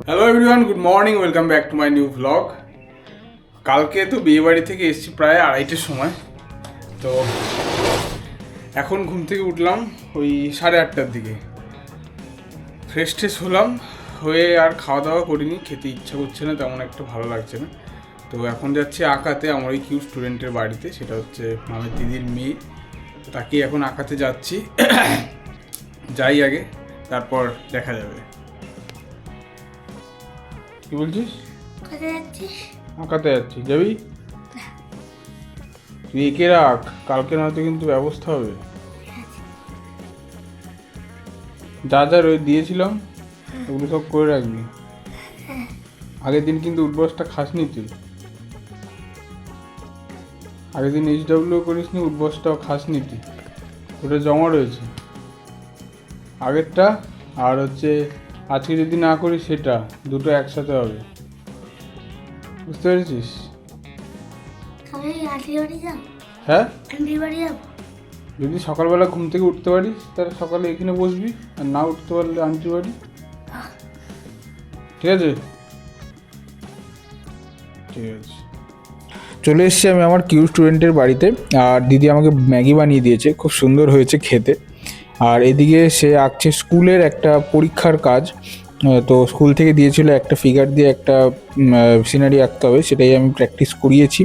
Hello everyone, good morning, welcome back to my new vlog. কালকে তো বিয়েবাড়ি থেকে এসেছি প্রায় 2:30টার সময়। তো এখন ঘুম থেকে উঠলাম ওই 8:30টার দিকে। ফ্রেশ ট্রেশ হলাম, হয়ে আর খাওয়া দাওয়া করিনি, খেতে ইচ্ছা করছে না, তেমন একটা ভালো লাগছে না। তো এখন যাচ্ছি আঁকাতে, আমার ওই কিউ স্টুডেন্টের বাড়িতে, সেটা হচ্ছে মামের দিদির মেয়ে। তাকে এখন আঁকাতে যাচ্ছি। যাই আগে, তারপর দেখা যাবে। কি বলছিস? কোথায় যাচ্ছিস? আঁকাতে যাচ্ছি, যাবি? তুই এঁকে রাখ, কালকে নয়তো কিন্তু ব্যবস্থা হবে। যা যা দিয়েছিলাম ওগুলো সব করে রাখবি। আগের দিন কিন্তু উঠবসটা খাসনি তুই, আগের দিন HW করিস নি, উঠবসটাও খাসনি তুই, ওটা জমা রয়েছে আগেরটা। আর হচ্ছে আজকে যদি না করিস সেটা, দুটো একসাথে হবে, বুঝতে পেরেছিস? আমি আন্টি বাড়ি যাব। হ্যাঁ, আন্টি বাড়ি যাব। যদি সকালবেলা ঘুম থেকে উঠতে পারিস তাহলে সকালে এখানে বসবি, আর না উঠতে পারলে আন্টি বাড়ি। ঠিক আছে? ঠিক আছে। চলে এসেছি আমি আমার কিউ স্টুডেন্টের বাড়িতে, আর দিদি আমাকে ম্যাগি বানিয়ে দিয়েছে, খুব সুন্দর হয়েছে খেতে। আর এদিকে সে আঁকছে স্কুলের একটা পরীক্ষার কাজ। তো স্কুল থেকে দিয়েছিল একটা ফিগার দিয়ে একটা সিনারি আঁকতে হবে, সেটাই আমি প্র্যাকটিস করিয়েছি।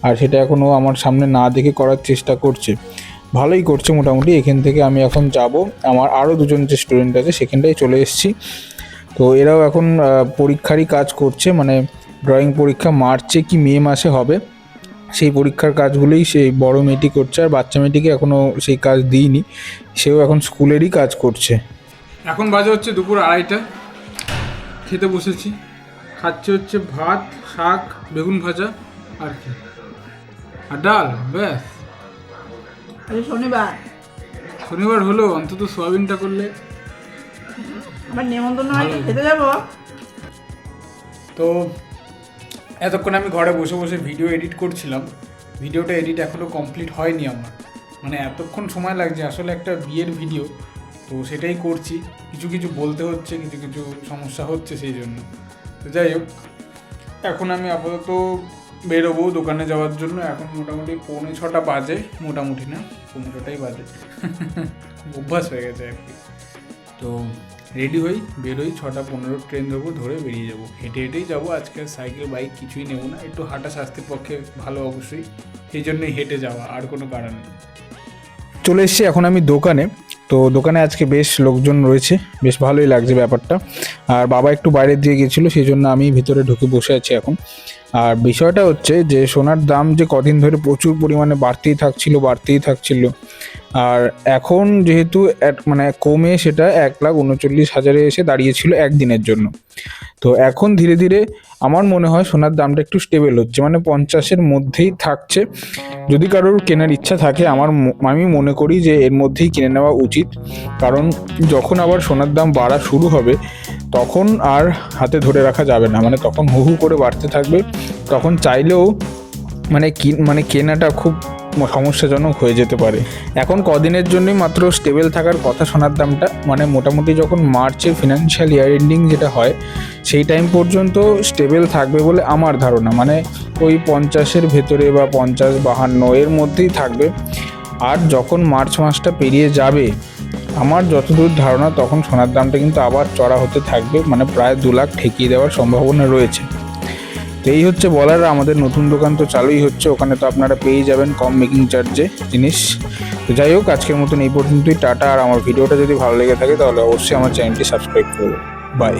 আর সেটা এখনও আমার সামনে না দেখে করার চেষ্টা করছে, ভালোই করছে মোটামুটি। এখান থেকে আমি এখন যাব, আমার আরও দুজন যে স্টুডেন্ট আছে সেখানটায় চলে এসেছি। তো এরাও এখন পরীক্ষারই কাজ করছে, মানে ড্রয়িং পরীক্ষা মার্চে কি মে মাসে হবে, সেই পরীক্ষার কাজগুলোই সেই বড় মেয়েটি করছে। আর বাচ্চা মেয়েটিকে এখনও সেই কাজ দিইনি, সেও এখন স্কুলেরই কাজ করছে। এখন বাজে হচ্ছে দুপুর 2:30, খেতে বসেছি। খাচ্ছে হচ্ছে ভাত, শাক, বেগুন ভাজা আর কি, আর ডাল, ব্যাস। শনিবার হলো, অন্তত সোয়াবিনটা করলে। আমার নেমন্তন্ন হয়তো খেতে যাবো। তো এতক্ষণ আমি ঘরে বসে বসে ভিডিও এডিট করছিলাম। ভিডিওটা এডিট এখনও কমপ্লিট হয়নি আমার, মানে এতক্ষণ সময় লাগছে আসলে একটা বিয়ের ভিডিও, তো সেটাই করছি। কিছু কিছু বলতে হচ্ছে, কিছু কিছু সমস্যা হচ্ছে সেই জন্য। তো যাই হোক, এখন আমি আপাতত বেরোবো দোকানে যাওয়ার জন্য। এখন মোটামুটি 5:45 বাজে, মোটামুটি না 5:45 বাজে, অভ্যাস হয়ে গেছে আর কি। তো রেডি হই, বেরোই, 6:15 ট্রেন ধরবো, ধরে বেরিয়ে যাবো। হেঁটে হেঁটেই যাবো আজকে, সাইকেল বাইক কিছুই নেবো না। একটু হাঁটা স্বাস্থ্যের পক্ষে ভালো অবশ্যই, সেই জন্যই হেঁটে যাওয়া, আর কোনো কারণ নেই। চলে এসেছি এখন আমি দোকানে। তো দোকানে আজকে বেশ লোকজন রয়েছে, বেশ ভালোই লাগছে ব্যাপারটা। আর বাবা একটু বাইরে দিয়ে গিয়েছিলো, সেই জন্য আমি ভিতরে ঢুকে বসে আছি এখন। আর বিষয়টা হচ্ছে যে সোনার দাম যে কদিন ধরে প্রচুর পরিমাণে বাড়তেই থাকছিল। আর এখন যেহেতু মানে কমে সেটা 1,39,000 এসে দাঁড়িয়েছিল একদিনের জন্য। তো এখন ধীরে ধীরে আমার মনে হয় সোনার দামটা একটু স্টেবল হচ্ছে, মানে 50-এর মধ্যেই থাকছে। যদি কারোর কেনার ইচ্ছা থাকে, আমি মনে করি যে এর মধ্যেই কিনে নেওয়া উচিত। কারণ যখন আবার সোনার দাম বাড়া শুরু হবে তখন আর হাতে ধরে রাখা যাবে না, মানে তখন হু হু করে বাড়তে থাকবে। তখন চাইলেও মানে কেনাটা খুব সমস্যাজনক হয়ে যেতে পারে। এখন কদিনের জন্যই মাত্র স্টেবল থাকার কথা সোনার দামটা, মানে মোটামুটি যখন মার্চের ফিনান্সিয়াল ইয়ার এন্ডিং যেটা হয় সেই টাইম পর্যন্ত স্টেবল থাকবে বলে আমার ধারণা। মানে ওই 50-এর ভেতরে বা 50-52 এর মধ্যেই থাকবে। আর যখন মার্চ মাসটা পেরিয়ে যাবে, আমার যতদূর ধারণা, তখন সোনার দামটা কিন্তু আবার চড়া হতে থাকবে, মানে প্রায় 2 লাখ ঠেকিয়ে দেওয়ার সম্ভাবনা রয়েছে। তো এই হচ্ছে বলার। আমাদের নতুন দোকান তো চালুই হচ্ছে, ওখানে তো আপনারা পেয়ে যাবেন কম মেকিং চার্জে জিনিস। তো যাই হোক, আজকের মতন এই পর্যন্তই, টাটা। আর আমার ভিডিওটা যদি ভালো লেগে থাকে তাহলে অবশ্যই আমার চ্যানেলটি সাবস্ক্রাইব করবেন। বাই।